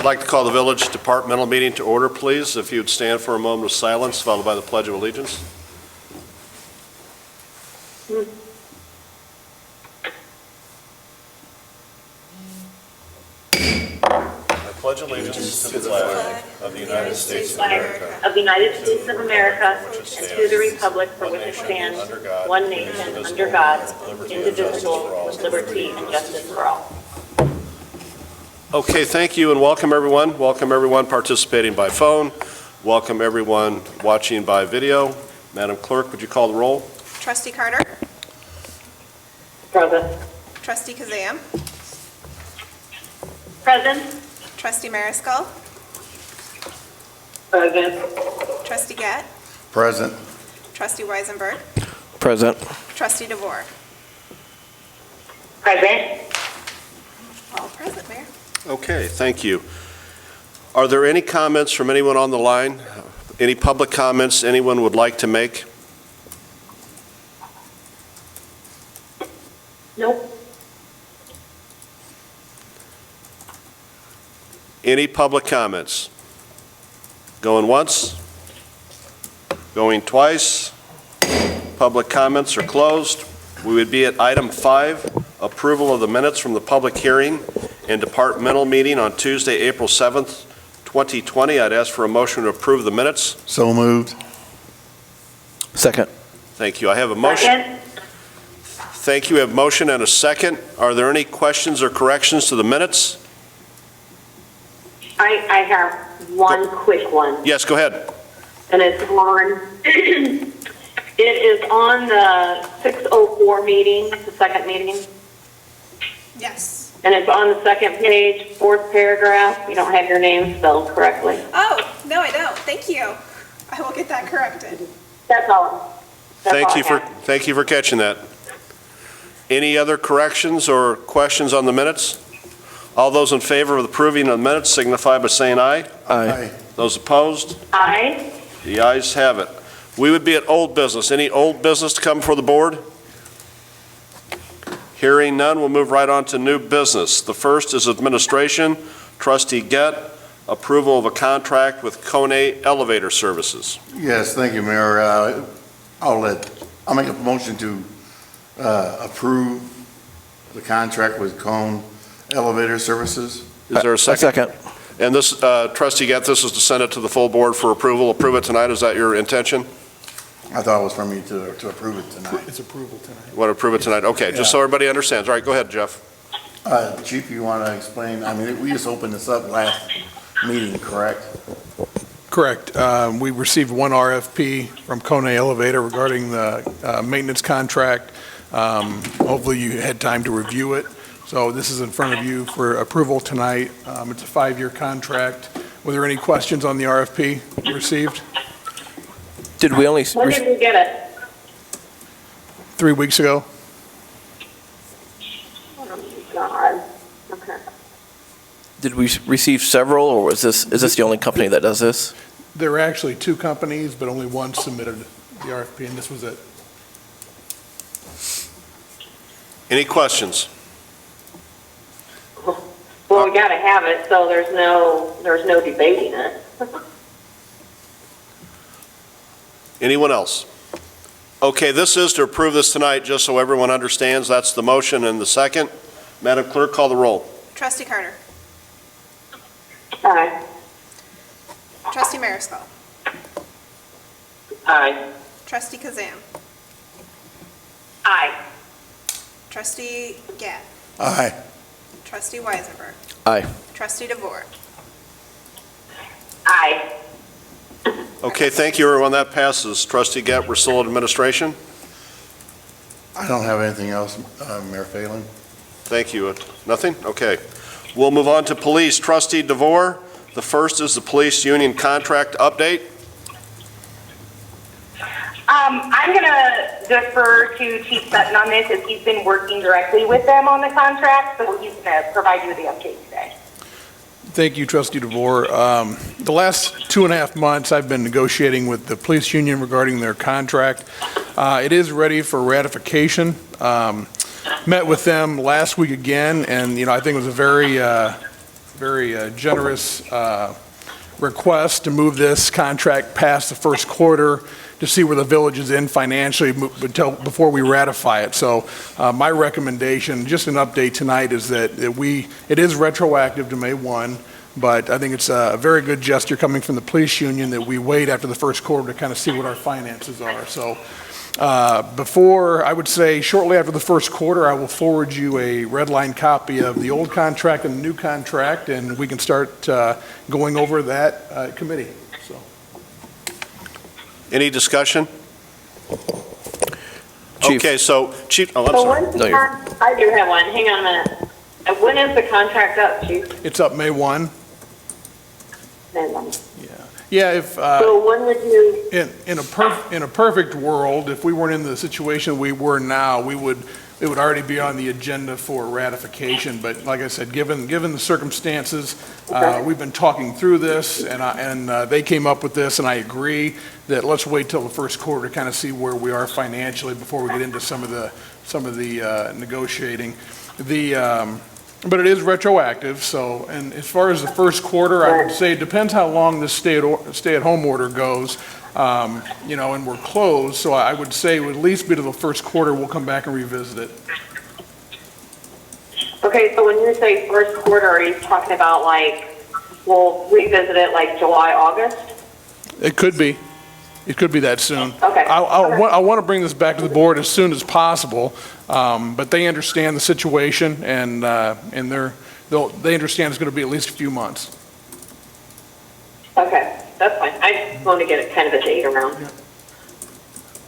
I'd like to call the village departmental meeting to order, please. If you would stand for a moment of silence, followed by the Pledge of Allegiance. I pledge allegiance to the flag of the United States of America, of the United States of America, and to the republic for which it stands, one nation, under God, indivisible, with liberty and justice for all. Okay, thank you and welcome everyone. Welcome everyone participating by phone. Welcome everyone watching by video. Madam Clerk, would you call the roll? Trustee Carter? Present. Trustee Kazam? Present. Trustee Mariscal? Present. Trustee Gett? Present. Trustee Weisenberg? Present. Trustee DeVore? Present. All present, Mayor. Okay, thank you. Are there any comments from anyone on the line? Any public comments anyone would like to make? Nope. Any public comments? Going once? Going twice? Public comments are closed. We would be at item 5, approval of the minutes from the public hearing and departmental meeting on Tuesday, April 7th, 2020. I'd ask for a motion to approve the minutes. So moved. Second. Thank you. I have a motion. Second. Thank you. We have a motion and a second. Are there any questions or corrections to the minutes? I have one quick one, Yes, go ahead. and it's on, it is on the 6:04 meeting, the second meeting, Yes. and it's on the second page, fourth paragraph. You don't have your name spelled correctly. Oh, no, I don't. Thank you. I will get that corrected. That's all. That's all I have. Thank you for catching that. Any other corrections or questions on the minutes? All those in favor of approving the minutes signify by saying aye. Aye. Those opposed? Aye. The ayes have it. We would be at old business. Any old business to come before the board? Hearing none, we'll move right on to new business. The first is administration. Trustee Gett, approval of a contract with Kone Elevator Services. Yes, thank you, Mayor. I'll make a motion to approve the contract with Cone Elevator Services. Is there a second? Second. And this, Trustee Gett, this is to send it to the full board for approval. Approve it tonight. Is that your intention? I thought it was for me to approve it tonight. It's approval tonight. You want to approve it tonight? Okay, just so everybody understands. All right, go ahead, Jeff. Chief, you want to explain? I mean, we just opened this up last meeting, correct? Correct. We received one RFP from Kone Elevator regarding the maintenance contract. Hopefully you had time to review it. So this is in front of you for approval tonight. It's a 5-year contract. Were there any questions on the RFP received? Did we only, When did we get it? 3 weeks ago? Oh, God. Okay. did we receive several, or is this the only company that does this? There were actually 2 companies, but only one submitted the RFP, and this was it. Any questions? Well, we gotta have it, so there's no debating it. Anyone else? Okay, this is to approve this tonight, just so everyone understands. That's the motion and the second. Madam Clerk, call the roll. Trustee Carter? Aye. Trustee Mariscal? Aye. Trustee Kazam? Aye. Trustee Gett? Aye. Trustee Weisenberg? Aye. Trustee DeVore? Aye. Okay, thank you, everyone. That passes. Trustee Gett, we're still in administration. I don't have anything else, Mayor Phelan. Thank you. Nothing? Okay. We'll move on to police. Trustee DeVore, the first is the police union contract update. I'm going to defer to Chief Sutton on this, as he's been working directly with them on the contract, so he's going to provide you with the update today. Thank you, Trustee DeVore. The last 2.5 months, I've been negotiating with the police union regarding their contract. It is ready for ratification. Met with them last week again, and I think it was a very very generous request to move this contract past the first quarter to see where the village is in financially before we ratify it. So my recommendation, just an update tonight, is that it is retroactive to May 1, but I think it's a very good gesture coming from the police union that we wait after the first quarter to kind of see what our finances are. So I would say shortly after the first quarter, I will forward you a red line copy of the old contract and the new contract, and we can start going over that committee. So. Any discussion? Chief. Okay, so, Chief, oh, I'm So sorry. when's No, the you're- I do have one. Hang on a minute. When is the contract up, Chief? It's up May 1. Then, Yeah, if, So when would you, in a perfect world, if we weren't in the situation we were now, it would already be on the agenda for ratification. But like I said, given the circumstances, we've been talking through this, and they came up with this, and I agree that let's wait till the first quarter to kind of see where we are financially before we get into some of the negotiating. But it is retroactive, so, and as far as the first quarter, I would say it depends how long this stay-at-home order goes, and we're closed, so I would say it would at least be to the first quarter, we'll come back and revisit it. okay, so when you say first quarter, are you talking about we'll revisit it July, August? It could be. It could be that soon. Okay. I want to bring this back to the board as soon as possible, but they understand the situation, and they understand it's going to be at least a few months. Okay, that's fine. I just want to get it kind of a date around.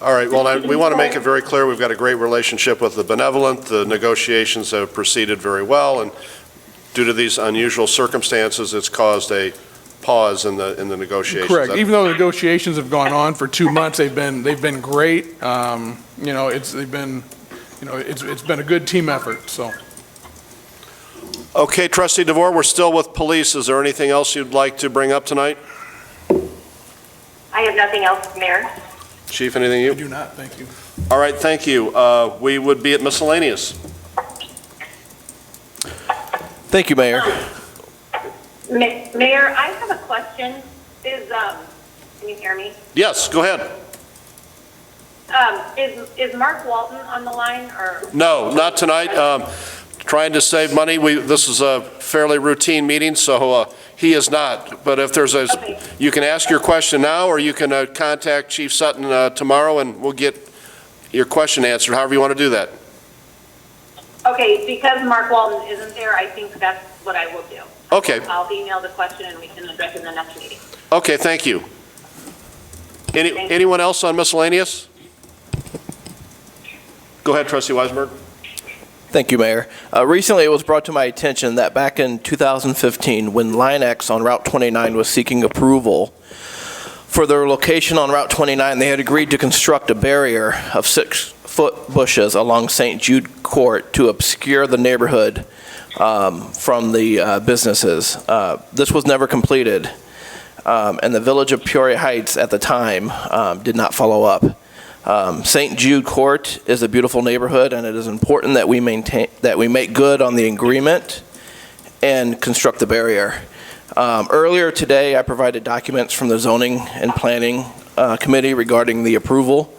All right, well, we want to make it very clear, we've got a great relationship with the benevolent. The negotiations have proceeded very well, and due to these unusual circumstances, it's caused a pause in the negotiations. Correct. Even though the negotiations have gone on for 2 months, they've been great. It's been a good team effort, so. Okay, Trustee DeVore, we're still with police. Is there anything else you'd like to bring up tonight? I have nothing else, Mayor. Chief, anything I you? do not, thank you. All right, thank you. We would be at miscellaneous. Thank you, Mayor. Mayor, I have a question. Can you hear me? Yes, go ahead. Is Mark Walton on the line, or? No, not tonight. Trying to save money. This is a fairly routine meeting, so he is not. But if there's Okay. you can ask your question now, or you can contact Chief Sutton tomorrow, and we'll get your question answered, however you want to do that. Okay, because Mark Walton isn't there, I think that's what I will do. Okay. I'll email the question and we can address it in the next meeting. Okay, thank you. Anyone else on miscellaneous? Go ahead, Trustee Weisberg. Thank you, Mayor. Recently, it was brought to my attention that back in 2015, when Line X on Route 29 was seeking approval for their location on Route 29, they had agreed to construct a barrier of 6-foot bushes along St. Jude Court to obscure the neighborhood from the businesses. This was never completed, and the village of Peoria Heights at the time did not follow up. St. Jude Court is a beautiful neighborhood, and it is important that we make good on the agreement and construct the barrier. Earlier today, I provided documents from the Zoning and Planning Committee regarding the approval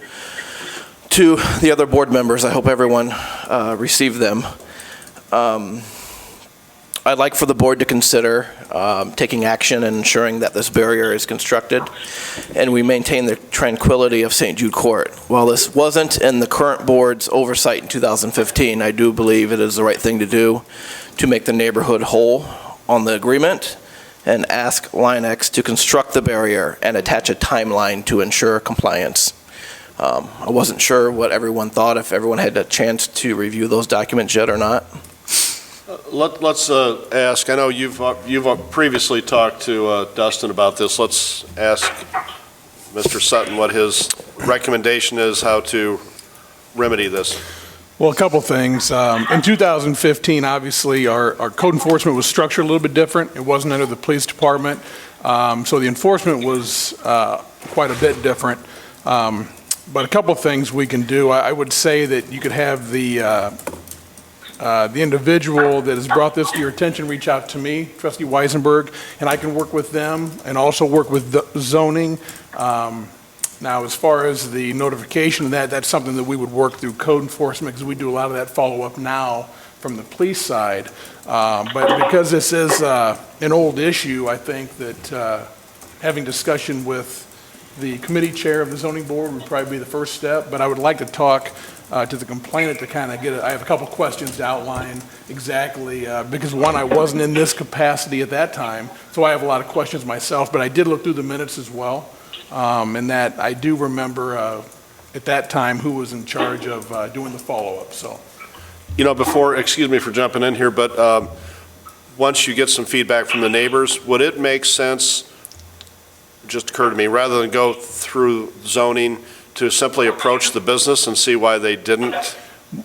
to the other board members. I hope everyone received them. I'd like for the board to consider taking action and ensuring that this barrier is constructed and we maintain the tranquility of St. Jude Court. While this wasn't in the current board's oversight in 2015, I do believe it is the right thing to do to make the neighborhood whole on the agreement and ask Line X to construct the barrier and attach a timeline to ensure compliance. I wasn't sure what everyone thought, if everyone had a chance to review those documents yet or not. Let's ask, I know you've previously talked to Dustin about this. Let's ask Mr. Sutton what his recommendation is, how to remedy this. Well, a couple things. In 2015, obviously, our code enforcement was structured a little bit different. It wasn't under the police department, so the enforcement was quite a bit different. But a couple things we can do. I would say that you could have the the individual that has brought this to your attention reach out to me, Trustee Weisenberg, and I can work with them and also work with the zoning. Now, as far as the notification of that, that's something that we would work through code enforcement because we do a lot of that follow-up now from the police side. But because this is an old issue, I think that having discussion with the committee chair of the zoning board would probably be the first step. But I would like to talk to the complainant to kind of get it. I have a couple questions to outline exactly because one, I wasn't in this capacity at that time, so I have a lot of questions myself. But I did look through the minutes as well. And that I do remember at that time who was in charge of doing the follow-up, so. You know, before, excuse me for jumping in here, but once you get some feedback from the neighbors, would it make sense, just occurred to me, rather than go through zoning, to simply approach the business and see why they didn't?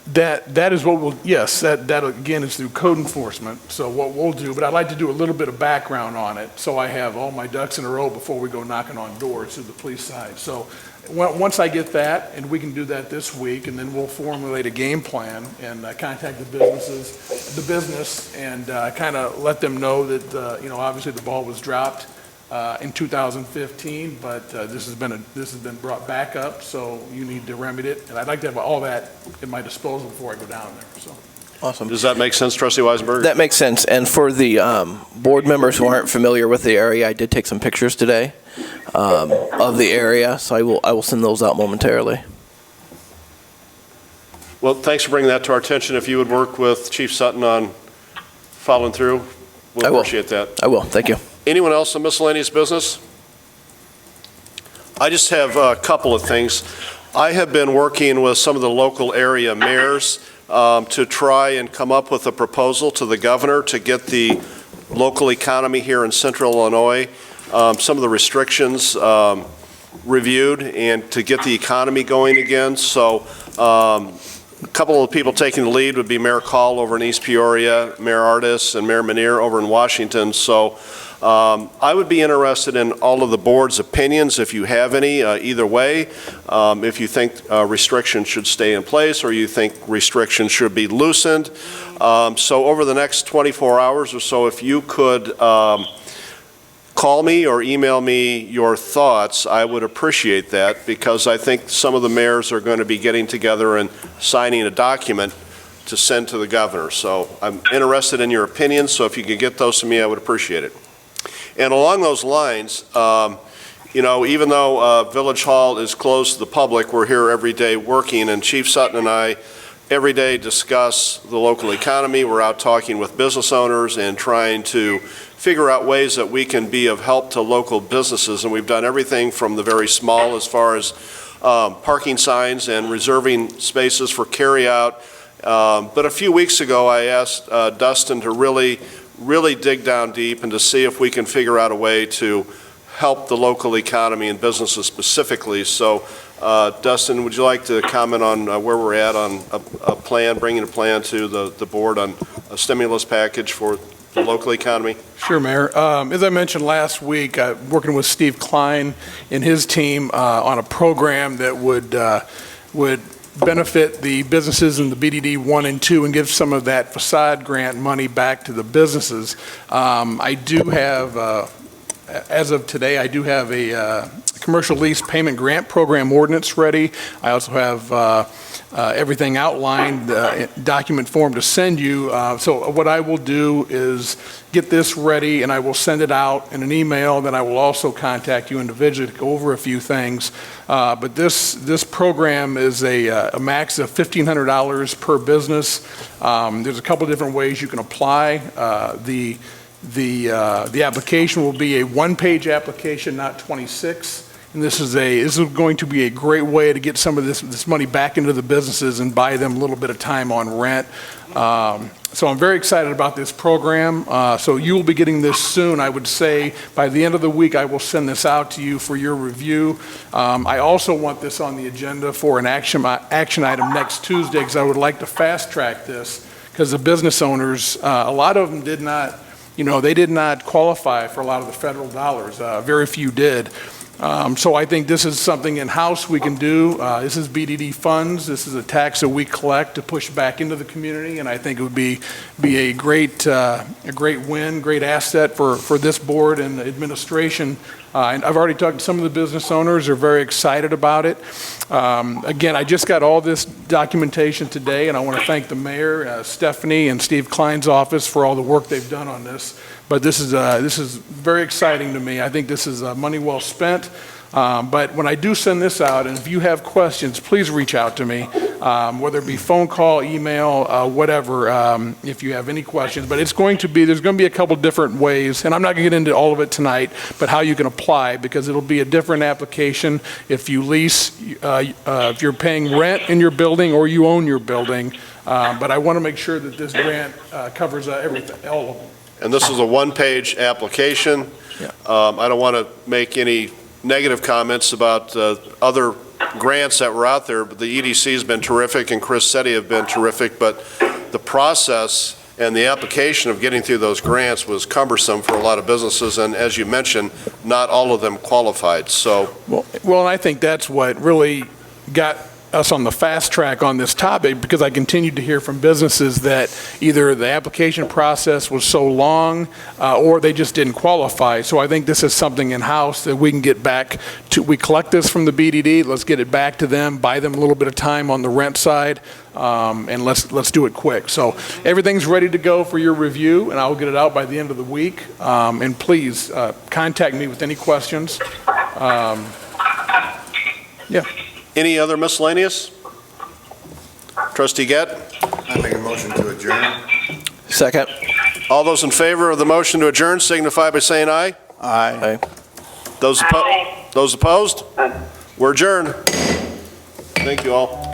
That is what we'll, yes, that again is through code enforcement, so what we'll do, but I'd like to do a little bit of background on it, so I have all my ducks in a row before we go knocking on doors to the police side. So once I get that, and we can do that this week, and then we'll formulate a game plan and contact the business, and kind of let them know that, you know, obviously the ball was dropped in 2015, but this has been brought back up, so you need to remedy it. And I'd like to have all that at my disposal before I go down there, so. Awesome. Does that make sense, Trustee Weisenberg? That makes sense. And for the board members who aren't familiar with the area, I did take some pictures today of the area, so I will send those out momentarily. Well, thanks for bringing that to our attention. If you would work with Chief Sutton on following through, we'll I will. appreciate that. I will. Thank you. Anyone else on miscellaneous business? I just have a couple of things. I have been working with some of the local area mayors to try and come up with a proposal to the governor to get the local economy here in central Illinois, some of the restrictions reviewed, and to get the economy going again. So a couple of people taking the lead would be Mayor Call over in East Peoria, Mayor Artis, and Mayor Manier over in Washington. So I would be interested in all of the board's opinions, if you have any, either way. If you think restrictions should stay in place or you think restrictions should be loosened. So over the next 24 hours or so, if you could call me or email me your thoughts, I would appreciate that, because I think some of the mayors are going to be getting together and signing a document to send to the governor. So I'm interested in your opinions, so if you could get those to me, I would appreciate it. And along those lines, you know, even though Village Hall is closed to the public, we're here every day working, and Chief Sutton and I every day discuss the local economy. We're out talking with business owners and trying to figure out ways that we can be of help to local businesses, and we've done everything from the very small as far as parking signs and reserving spaces for carryout. But a few weeks ago, I asked Dustin to really dig down deep and to see if we can figure out a way to help the local economy and businesses specifically. So, Dustin, would you like to comment on where we're at on a plan, bringing a plan to the board on a stimulus package for the local economy? Sure, Mayor. As I mentioned last week, working with Steve Klein and his team on a program that would benefit the businesses in the BDD 1 and 2 and give some of that facade grant money back to the businesses. I do have, as of today, I do have a commercial lease payment grant program ordinance ready. I also have everything outlined, document form to send you. So what I will do is get this ready, and I will send it out in an email. Then I will also contact you individually to go over a few things. But this program is a max of $1,500 per business. There's a couple different ways you can apply. The application will be a one-page application, not 26. And this is going to be a great way to get some of this money back into the businesses and buy them a little bit of time on rent. So I'm very excited about this program. So you will be getting this soon. I would say by the end of the week, I will send this out to you for your review. I also want this on the agenda for an action item next Tuesday, because I would like to fast track this, because the business owners, a lot of them did not, they did not qualify for a lot of the federal dollars. Very few did. So I think this is something in-house we can do. This is BDD funds. This is a tax that we collect to push back into the community, and I think it would be a great win, great asset for this board and administration. And I've already talked to some of the business owners. They're very excited about it. Again, I just got all this documentation today, and I want to thank the mayor, Stephanie, and Steve Klein's office for all the work they've done on this. But this is very exciting to me. I think this is money well spent. But when I do send this out, and if you have questions, please reach out to me, whether it be phone call, email, whatever, if you have any questions. But there's going to be a couple different ways, and I'm not going to get into all of it tonight, but how you can apply, because it'll be a different application if you lease, if you're paying rent in your building or you own your building. But I want to make sure that this grant covers everything, all of them. And this is a one-page application. Yeah. I don't want to make any negative comments about other grants that were out there, but the EDC has been terrific, and Chris Setti have been terrific, but the process and the application of getting through those grants was cumbersome for a lot of businesses, and as you mentioned, not all of them qualified, so. Well, and I think that's what really got us on the fast track on this topic, because I continued to hear from businesses that either the application process was so long or they just didn't qualify. So I think this is something in-house that we can get back to. We collect this from the BDD, let's get it back to them, buy them a little bit of time on the rent side, and let's do it quick. So everything's ready to go for your review, and I'll get it out by the end of the week. And please contact me with any questions. Yeah. Any other miscellaneous? Trustee Gett? I make a motion to adjourn. Second. All those in favor of the motion to adjourn signify by saying aye. Aye. Those opposed? We're adjourned. Thank you all.